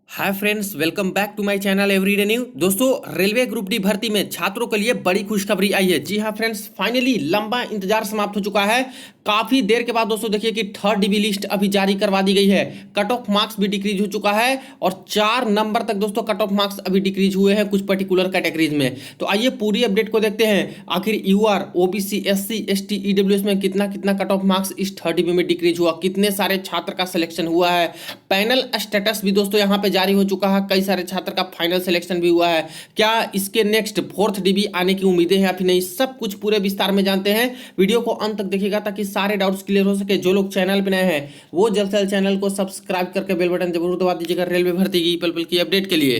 Hi friends, welcome back to my channel everyday new. दोस्तों, railway group D भर्ती में छात्रों के लिए बड़ी खुशखबरी आई है। जी हां फ्रेंड्स, फाइनली लंबा इंतजार समाप्त हो चुका है। काफी देर के बाद दोस्तों देखिए कि थर्ड डीबी लिस्ट अभी जारी करवा दी गई है। कट ऑफ मार्क्स भी डिक्रीज हो चुका है और 4 नंबर तक दोस्तों कट ऑफ मार्क्स अभी डिक्रीज हुए हैं कुछ पर्टिकुलर कैटेगरीज में। तो आइए पूरी अपडेट को देखते हैं। आखिर UR, OBC, SC, ST, EWS में कितना कितना कट ऑफ मार्क्स इस थर्ड डीबी में डिक्रीज हुआ, कितने सारे छात्र का सिलेक्शन हुआ है। पैनल स्टेटस भी दोस्तों यहाँ पे जारी हो चुका है। कई सारे छात्र का फाइनल सिलेक्शन भी हुआ है। क्या इसके नेक्स्ट फोर्थ डीबी आने की उम्मीदें हैं या फिर नहीं, सब कुछ पूरे विस्तार में जानते हैं। वीडियो को अंत तक देखिएगा ताकि सारे डाउट्स क्लियर हो सके। जो लोग चैनल पे नए हैं वो जल्द से जल्द चैनल को सब्सक्राइब करके बेल बटन जरूर दबा दीजिएगा रेलवे भर्ती की पल पल की अपडेट के लिए।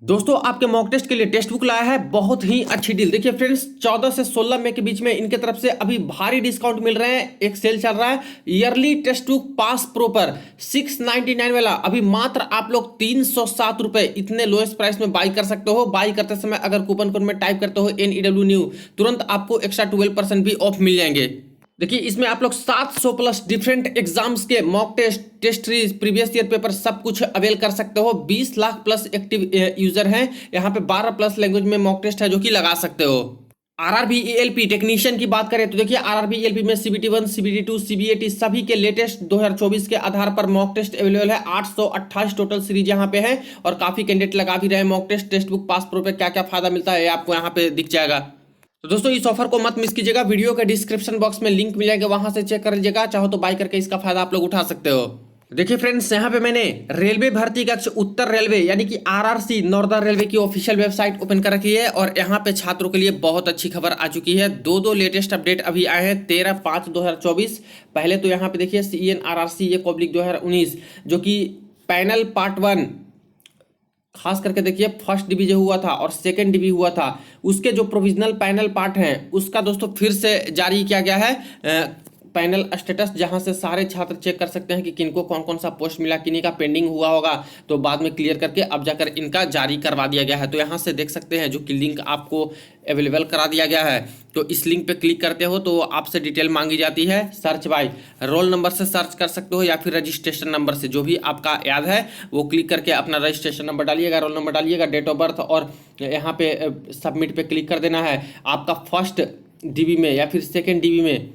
दोस्तों, आपके मॉक टेस्ट के लिए टेक्स्ट बुक लाया है, बहुत ही अच्छी डील। देखिए फ्रेंड्स, 14 से 16 मई के बीच में इनके तरफ से अभी भारी डिस्काउंट मिल रहे हैं। एक सेल चल रहा है yearly text book pass pro पर 699 वाला अभी मात्र आप लोग 307 रुपए इतने लोएस्ट प्राइस में बाई कर सकते हो। बाई करते समय अगर कूपन कोड में टाइप करते हो NEW न्यू, तुरंत आपको एक्स्ट्रा 12% भी ऑफ मिल जाएंगे। देखिए, इसमें आप लोग 700 प्लस डिफरेंट एग्जाम्स के mock test, test series, previous year paper सब कुछ अवेल कर सकते हो। 20 लाख प्लस एक्टिव यूजर हैं। यहाँ पे 12 प्लस लैंग्वेज में मॉक टेस्ट है जो कि लगा सकते हो। आरआरबी ELP टेक्नीशियन की बात करें तो देखिए आरआरबी ELP में CBT 1, CBT 2, CBAT सभी के लेटेस्ट 2024 के आधार पर मॉक टेस्ट अवेलेबल है। 828 टोटल सीरीज यहाँ पे है और काफी कैंडिडेट लगा भी रहे mock test. Text book pass pro पे क्या क्या फायदा मिलता है आपको यहाँ पे दिख जाएगा। तो दोस्तों, इस ऑफर को मत मिस कीजिएगा। वीडियो के डिस्क्रिप्शन बॉक्स में लिंक मिलेगा, वहां से चेक कर लीजिएगा। चाहो तो बाय करके इसका फायदा आप लोग उठा सकते हो। देखिए फ्रेंड्स, यहाँ पे मैंने रेलवे भर्ती कक्ष उत्तर रेलवे यानी कि RRC नॉर्दर्न रेलवे की ऑफिशियल वेबसाइट ओपन कर रखी है और यहाँ पे छात्रों के लिए बहुत अच्छी खबर आ चुकी है। दो लेटेस्ट अपडेट अभी आए हैं 13/5/2024। पहले तो यहाँ पे देखिए CEN RRC ये पब्लिक 2019 जो कि पैनल पार्ट 1 खास करके देखिए फर्स्ट डीबी जो हुआ था और सेकंड डीबी हुआ था, उसके जो प्रोविजनल पैनल पार्ट हैं उसका दोस्तों फिर से जारी किया गया है पैनल स्टेटस, जहां से सारे छात्र चेक कर सकते हैं कि किनको कौन कौन सा पोस्ट मिला, किन्हीं का पेंडिंग हुआ होगा तो बाद में क्लियर करके अब जाकर इनका जारी करवा दिया गया है। तो यहां से देख सकते हैं जो कि लिंक आपको अवेलेबल करा दिया गया है। तो इस लिंक पे क्लिक करते हो तो आपसे डिटेल मांगी जाती है। सर्च बाय रोल नंबर से सर्च कर सकते हो या फिर रजिस्ट्रेशन नंबर से, जो भी आपका याद है वो क्लिक करके अपना रजिस्ट्रेशन नंबर डालिएगा, रोल नंबर डालिएगा, डेट ऑफ बर्थ और यहाँ पे सबमिट पे क्लिक कर देना है। आपका फर्स्ट डीबी में या फिर सेकेंड डीबी में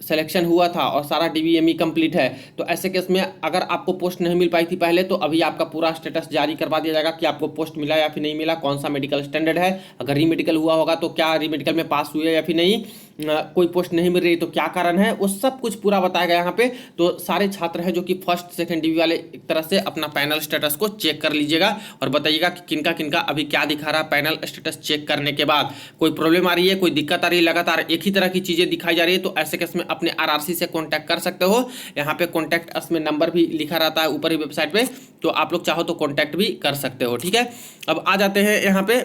सिलेक्शन हुआ था और सारा DBME कंप्लीट है तो ऐसे केस में अगर आपको पोस्ट नहीं मिल पाई थी पहले, तो अभी आपका पूरा स्टेटस जारी करवा दिया जाएगा कि आपको पोस्ट मिला या फिर नहीं मिला, कौन सा मेडिकल स्टैंडर्ड है, अगर रीमेडिकल हुआ होगा तो क्या रीमेडिकल में पास हुए या फिर नहीं, कोई पोस्ट नहीं मिल रही तो क्या कारण है, वो सब कुछ पूरा बताया यहाँ पे। तो सारे छात्र हैं जो कि फर्स्ट सेकंड डीबी वाले एक तरह से अपना पैनल स्टेटस को चेक कर लीजिएगा और बताइएगा कि किनका किनका अभी क्या दिखा रहा है। पैनल स्टेटस चेक करने के बाद कोई प्रॉब्लम आ रही है, कोई दिक्कत आ रही है, लगातार एक ही तरह की चीजें दिखाई जा रही है, तो ऐसे केस में अपने RRC से कॉन्टैक्ट कर सकते हो। यहाँ पे कॉन्टैक्ट अस में नंबर भी लिखा रहता है ऊपर ही वेबसाइट पे, तो आप लोग चाहो तो कॉन्टैक्ट भी कर सकते हो। ठीक है, अब आ जाते हैं यहाँ पे,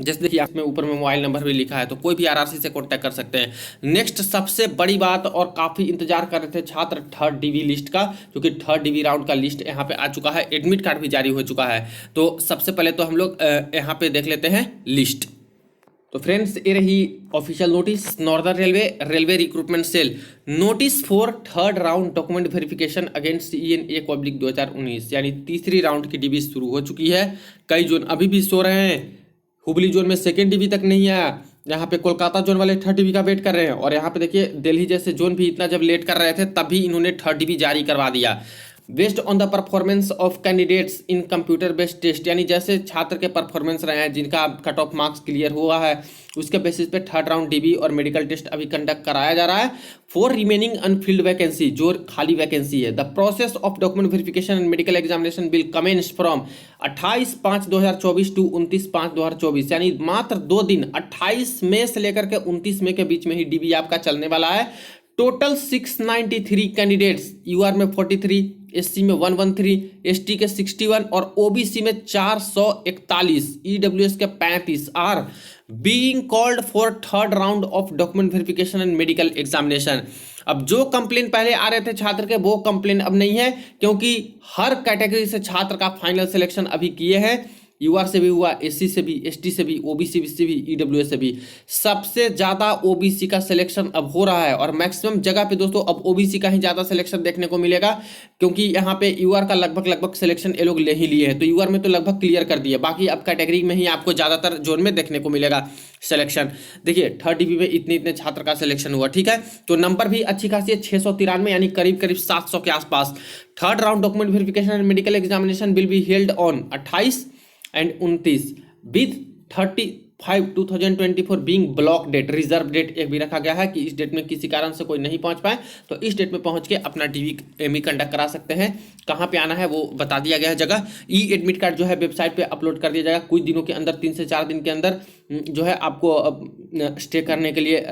जैसे देखिए इसमें ऊपर में मोबाइल नंबर भी लिखा है, तो कोई भी RRC से कांटेक्ट कर सकते हैं। नेक्स्ट सबसे बड़ी बात, और काफी इंतजार कर रहे थे छात्र थर्ड डीबी लिस्ट का, क्योंकि थर्ड डीबी राउंड का लिस्ट यहाँ पे आ चुका है, एडमिट कार्ड भी जारी हो चुका है। तो सबसे पहले तो हम लोग यहाँ पे देख लेते हैं लिस्ट। तो फ्रेंड्स, ये रही official notice, northern railway recruitment sale notice for third round document verification against CNA public 2019, यानी तीसरी राउंड की डीबी शुरू हो चुकी है। कई जोन अभी भी सो रहे हैं। हुबली जोन में सेकेंड डीबी तक नहीं आया, यहाँ पे कोलकाता जोन वाले थर्ड डीबी का वेट कर रहे हैं और यहाँ पे देखिए दिल्ली जैसे जोन भी इतना जब लेट कर रहे थे तब भी इन्होंने थर्ड डीबी जारी करवा दिया। Based on the performance of candidates in computer based test, यानी जैसे छात्र के परफॉर्मेंस रहे हैं, जिनका कट ऑफ मार्क्स क्लियर हुआ है, उसके बेसिस पे थर्ड राउंड डीबी और मेडिकल टेस्ट अभी कंडक्ट कराया जा रहा है। फॉर रिमेनिंग अनफिल्ड वैकेंसी, जो खाली वैकेंसी है, the process of document verification and medical examination will commence from 28/5/2024 to 29/5/2024, यानी मात्र 2 दिन 28 मई से लेकर के 29 मई के बीच में ही डीबी आपका चलने वाला है। टोटल 693 कैंडिडेट्स, यूआर में 43, SC में 113, ST के 61 और OBC में 441, EWS के 35 are being called for third round of document verification and medical examination. अब जो कंप्लेन पहले आ रहे थे छात्र के, वो कंप्लेन अब नहीं है, क्योंकि हर कैटेगरी से छात्र का फाइनल सिलेक्शन अभी किए हैं। यूआर से भी हुआ, एससी से भी, एसटी से भी, ओबीसी से भी, ईडब्ल्यूएस से भी। सबसे ज्यादा ओबीसी का सिलेक्शन अब हो रहा है और मैक्सिमम जगह पे दोस्तों अब ओबीसी का ही ज्यादा सिलेक्शन देखने को मिलेगा, क्योंकि यहाँ पे यूआर का लगभग सिलेक्शन ये लोग ले ही लिए हैं। तो यूआर में तो लगभग क्लियर कर दिए, बाकी अब कैटेगरी में ही आपको ज्यादातर जोन में देखने को मिलेगा सिलेक्शन। देखिए थर्ड डीबी में इतने इतने छात्र का सिलेक्शन हुआ, ठीक है। तो नंबर भी अच्छी खासी है, 693, यानी करीब करीब 700 के आसपास। Third round document verification and medical examination will be held on 28 and 29 with 35/2024 being block date. Reserve date एक भी रखा गया है कि इस डेट में किसी कारण से कोई नहीं पहुंच पाए तो इस डेट में पहुंच के अपना डीबी कंडक्ट करा सकते हैं। कहां पे आना है वो बता दिया गया है जगह। ई एडमिट कार्ड जो है वेबसाइट पे अपलोड कर दिया जाएगा कुछ दिनों के अंदर, 3 से 4 दिन के अंदर जो है आपको स्टे करने के लिए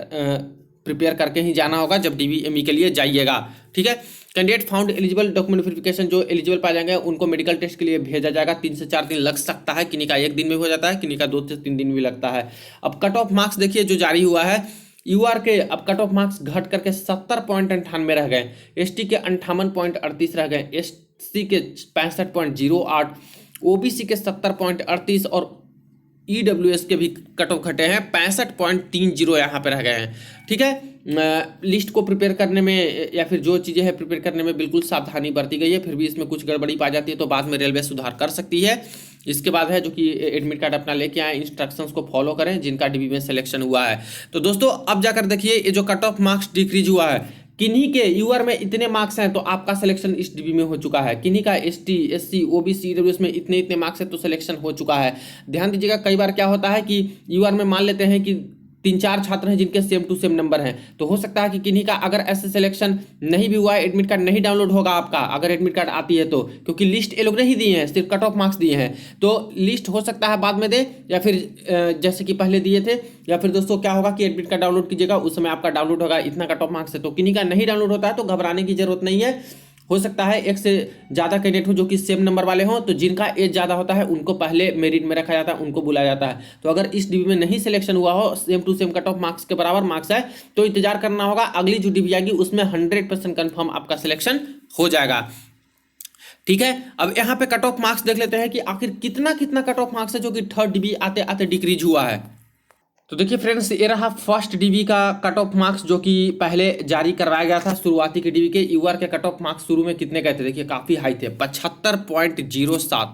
प्रिपेयर करके ही जाना होगा जब डीबीएमई के लिए जाइएगा, ठीक है। Candidate found eligible document verification, जो एलिजिबल पाए जाएंगे उनको मेडिकल टेस्ट के लिए भेजा जाएगा। 3 से 4 दिन लग सकता है, किन्हीं का 1 दिन में हो जाता है, किन्हीं का 2 से 3 दिन भी लगता है। अब कट ऑफ मार्क्स देखिए जो जारी हुआ है यूआर के, अब कट ऑफ मार्क्स घट करके 70.98 रह गए, एसटी के 58.38 रह गए, एससी के 65.08, ओबीसी के 70.38 और ईडब्ल्यूएस के भी कट ऑफ घटे हैं, 65.30 यहाँ पे रह गए हैं, ठीक है। लिस्ट को प्रिपेयर करने में या फिर जो चीज़ें हैं प्रिपेयर करने में बिल्कुल सावधानी बरती गई है, फिर भी इसमें कुछ गड़बड़ी पा जाती है तो बाद में रेलवे सुधार कर सकती है। इसके बाद है जो कि एडमिट कार्ड अपना लेके आए, इंस्ट्रक्शंस को फॉलो करें जिनका डीबी में सिलेक्शन हुआ है। तो दोस्तों अब जाकर देखिए ये जो कट ऑफ मार्क्स डिक्रीज हुआ है, किन्हीं के यूआर में इतने मार्क्स हैं तो आपका सिलेक्शन इस डीबी में हो चुका है, किन्हीं का एसटी, एससी, ओबीसी, ईडब्ल्यूएस में इतने इतने मार्क्स है तो सिलेक्शन हो चुका है। ध्यान दीजिएगा, कई बार क्या होता है कि यूआर में मान लेते हैं कि 3-4 छात्र हैं जिनके सेम टू सेम नंबर हैं, तो हो सकता है कि किन्हीं का अगर ऐसे सिलेक्शन नहीं भी हुआ है, एडमिट कार्ड नहीं डाउनलोड होगा आपका, अगर एडमिट कार्ड आती है तो, क्योंकि लिस्ट ये लोग नहीं दिए हैं, सिर्फ कट ऑफ मार्क्स दिए हैं। तो लिस्ट हो सकता है बाद में दे या फिर जैसे कि पहले दिए थे, या फिर दोस्तों क्या होगा कि एडमिट कार्ड डाउनलोड कीजिएगा उस समय आपका डाउनलोड होगा इतना कट ऑफ मार्क्स है। तो किन्हीं का नहीं डाउनलोड होता है तो घबराने की जरूरत नहीं है। हो सकता है एक से ज़्यादा कैंडिडेट हो जो कि सेम नंबर वाले हों, तो जिनका एज ज़्यादा होता है उनको पहले मेरिट में रखा जाता है, उनको बुलाया जाता है। तो अगर इस डीबी में नहीं सिलेक्शन हुआ हो, same to same cut off marks के बराबर मार्क्स है, तो इंतजार करना होगा, अगली जो डीबी आएगी उसमें 100% कन्फर्म आपका सिलेक्शन हो जाएगा, ठीक है। अब यहाँ पे कट ऑफ मार्क्स देख लेते हैं कि आखिर कितना कितना कट ऑफ मार्क्स है जो कि थर्ड डीबी आते आते डिक्रीज हुआ है। तो देखिए फ्रेंड्स, ये रहा फर्स्ट डीबी का कट ऑफ मार्क्स जो कि पहले जारी करवाया गया था शुरुआती के डीबी के। यूआर के कट ऑफ मार्क्स शुरू में कितने गए थे, देखिए काफी हाई थे, 75.07,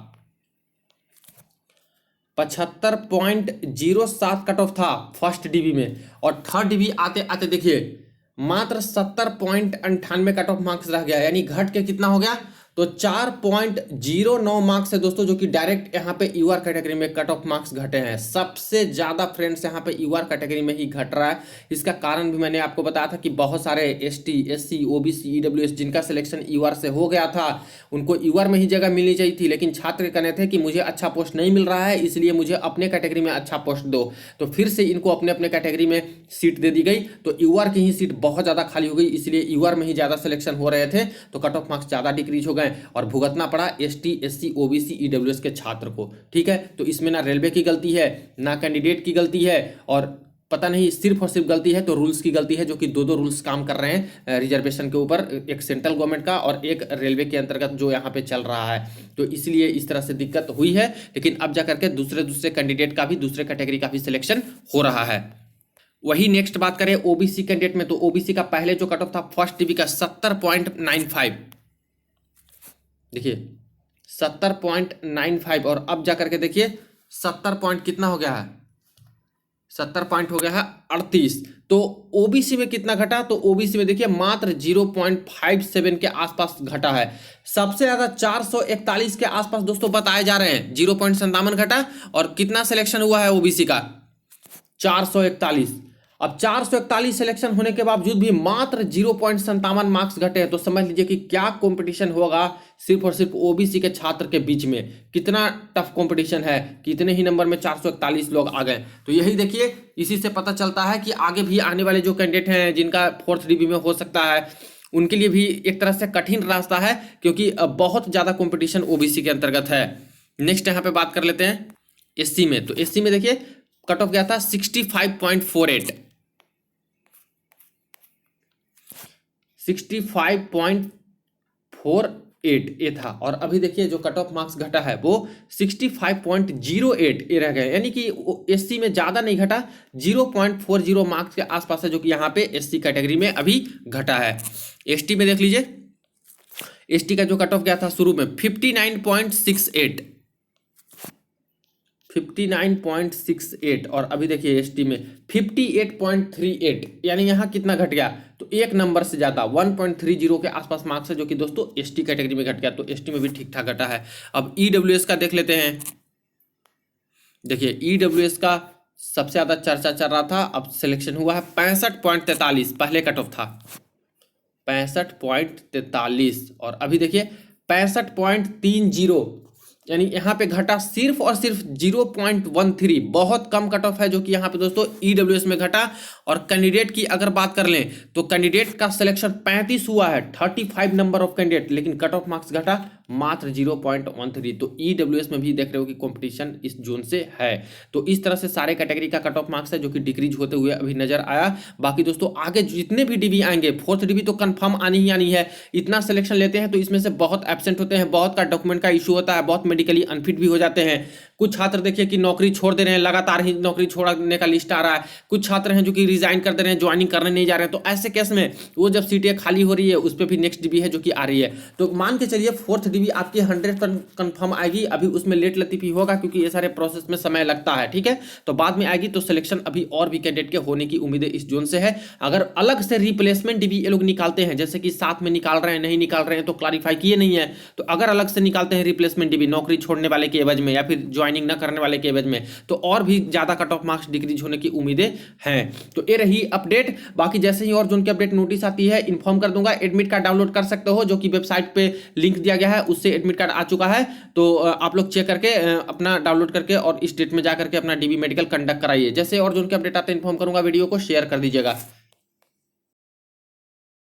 75.07 कट ऑफ था फर्स्ट डीबी में। और थर्ड डीबी आते आते देखिए मात्र 70.98 कट ऑफ मार्क्स रह गया, यानी घट के कितना हो गया, तो 4.09 मार्क्स है दोस्तों, जो कि डायरेक्ट यहाँ पे यूआर कैटेगरी में कट ऑफ मार्क्स घटे हैं। सबसे ज्यादा फ्रेंड्स यहाँ पे यूआर कैटेगरी में ही घट रहा है। इसका कारण भी मैंने आपको बताया था कि बहुत सारे एसटी, एससी, ओबीसी, ईडब्ल्यूएस जिनका सिलेक्शन यूआर से हो गया था, उनको यूआर में ही जगह मिलनी चाहिए थी, लेकिन छात्र कहने थे कि मुझे अच्छा पोस्ट नहीं मिल रहा है, इसलिए मुझे अपने कैटेगरी में अच्छा पोस्ट दो। तो फिर से इनको अपने अपने कैटेगरी में सीट दे दी गई, तो यूआर की ही सीट बहुत ज्यादा खाली हो गई, इसलिए यूआर में ही ज्यादा सिलेक्शन हो रहे थे, तो कट ऑफ मार्क्स ज्यादा डिक्रीज हो गए और भुगतना पड़ा एसटी, एससी, ओबीसी, ईडब्ल्यूएस के छात्र को, ठीक है। तो इसमें ना रेलवे की गलती है, ना कैंडिडेट की गलती है, और पता नहीं सिर्फ और सिर्फ गलती है तो रूल्स की गलती है, जो कि दो रूल्स काम कर रहे हैं रिजर्वेशन के ऊपर, एक सेंट्रल गवर्नमेंट का और एक रेलवे के अंतर्गत जो यहाँ पे चल रहा है। तो इसलिए इस तरह से दिक्कत हुई है, लेकिन अब जाकर के दूसरे कैंडिडेट का भी, दूसरे कैटेगरी का भी सिलेक्शन हो रहा है। वही नेक्स्ट बात करें ओबीसी कैंडिडेट में, तो ओबीसी का पहले जो कट ऑफ था फर्स्ट डीबी का 70.95, देखिए 70.95, और अब जाकर के देखिए 70 पॉइंट कितना हो गया है, 70 पॉइंट हो गया है 38। तो ओबीसी में कितना घटा, तो ओबीसी में देखिए मात्र 0.57 के आसपास घटा है। सबसे ज्यादा 441 के आसपास दोस्तों बताए जा रहे हैं, 0.57 घटा, और कितना सिलेक्शन हुआ है ओबीसी का, 441। अब 441 सिलेक्शन होने के बावजूद भी मात्र 0.57 मार्क्स घटे हैं, तो समझ लीजिए कि क्या कंपटीशन होगा सिर्फ और सिर्फ ओबीसी के छात्र के बीच में, कितना टफ कंपटीशन है कि इतने ही नंबर में 441 लोग आ गए। तो यही देखिए, इसी से पता चलता है कि आगे भी आने वाले जो कैंडिडेट हैं जिनका फोर्थ डीबी में हो सकता है, उनके लिए भी एक तरह से कठिन रास्ता है, क्योंकि बहुत ज्यादा कंपटीशन ओबीसी के अंतर्गत है। नेक्स्ट यहाँ पे बात कर लेते हैं एससी में, तो एससी में देखिए कट ऑफ गया था 65.48, 65.48 ये था, और अभी देखिए जो कट ऑफ मार्क्स घटा है वो 65.08 ये रह गए, यानी कि एससी में ज़्यादा नहीं घटा, 0.40 मार्क्स के आसपास है जो कि यहाँ पे एससी कैटेगरी में अभी घटा है। एसटी में देख लीजिए, एसटी का जो कट ऑफ गया था शुरू में 59.68, 59.68, और अभी देखिए एसटी में 58.38, यानी यहाँ कितना घट गया, तो एक नंबर से ज़्यादा 1.30 के आसपास मार्क्स है जो कि दोस्तों एसटी कैटेगरी में घट गया, तो एसटी में भी ठीक ठाक घटा है। अब ईडब्ल्यूएस का देख लेते हैं। देखिए ईडब्ल्यूएस का सबसे ज़्यादा चर्चा चल रहा था, अब सिलेक्शन हुआ है 65.43, पहले कट ऑफ था 65.43, और अभी देखिए 65.30, यानी यहाँ पे घटा सिर्फ और सिर्फ 0.13, बहुत कम कट ऑफ है जो कि यहाँ पे दोस्तों ईडब्ल्यूएस में घटा। और कैंडिडेट की अगर बात कर लें तो कैंडिडेट का सिलेक्शन 35 हुआ है, 35 नंबर ऑफ कैंडिडेट, लेकिन कट ऑफ मार्क्स घटा मात्र 0.13। तो ईडब्ल्यूएस में भी देख रहे हो कि कंपटीशन इस जोन से है। तो इस तरह से सारे कैटेगरी का कट ऑफ मार्क्स है जो कि डिक्रीज होते हुए अभी नजर आया। बाकी दोस्तों आगे जितने भी डीबी आएंगे, फोर्थ डीबी तो कंफर्म आनी ही आनी है। इतना सिलेक्शन लेते हैं तो इसमें से बहुत एब्सेंट होते हैं, बहुत का डॉक्यूमेंट का इशू होता है, बहुत मेडिकली अनफिट भी हो जाते हैं। कुछ छात्र देखिए कि नौकरी छोड़ दे रहे हैं, लगातार ही नौकरी छोड़ने का लिस्ट आ रहा है। कुछ छात्र हैं जो कि रिजाइन कर दे रहे हैं, ज्वाइनिंग करने नहीं जा रहे हैं। तो ऐसे केस में वो जब सीटें खाली हो रही है उस पर भी नेक्स्ट डीबी है जो कि आ रही है। तो मान के चलिए फोर्थ डीबी आपकी 100 कंफर्म आएगी, अभी उसमें लेट लतीफी होगा क्योंकि ये सारे प्रोसेस में समय लगता है, ठीक है। तो बाद में आएगी तो सिलेक्शन अभी और भी कैंडिडेट के होने की उम्मीदें इस जोन से है। अगर अलग से रिप्लेसमेंट डीबी ये लोग निकालते हैं, जैसे कि साथ में निकाल रहे हैं नहीं निकाल रहे हैं तो क्लैरिफाई किए नहीं है, तो अगर अलग से निकालते हैं रिप्लेसमेंट डीबी नौकरी छोड़ने वाले के एवज में या फिर ज्वाइनिंग न करने वाले के एवज में, तो और भी ज्यादा कट ऑफ मार्क्स डिक्रीज होने की उम्मीदें हैं। तो ये रही अपडेट। बाकी जैसे ही और जोन की अपडेट नोटिस आती है इन्फॉर्म कर दूंगा। एडमिट कार्ड डाउनलोड कर सकते हो जो कि वेबसाइट पे लिंक दिया गया है, उससे एडमिट कार्ड आ चुका है। तो आप लोग चेक करके अपना डाउनलोड करके और इस डेट में जाकर के अपना डीबी मेडिकल कंडक्ट कराइए। जैसे और जोन की अपडेट आते हैं इन्फॉर्म करूंगा। वीडियो को शेयर कर दीजिएगा।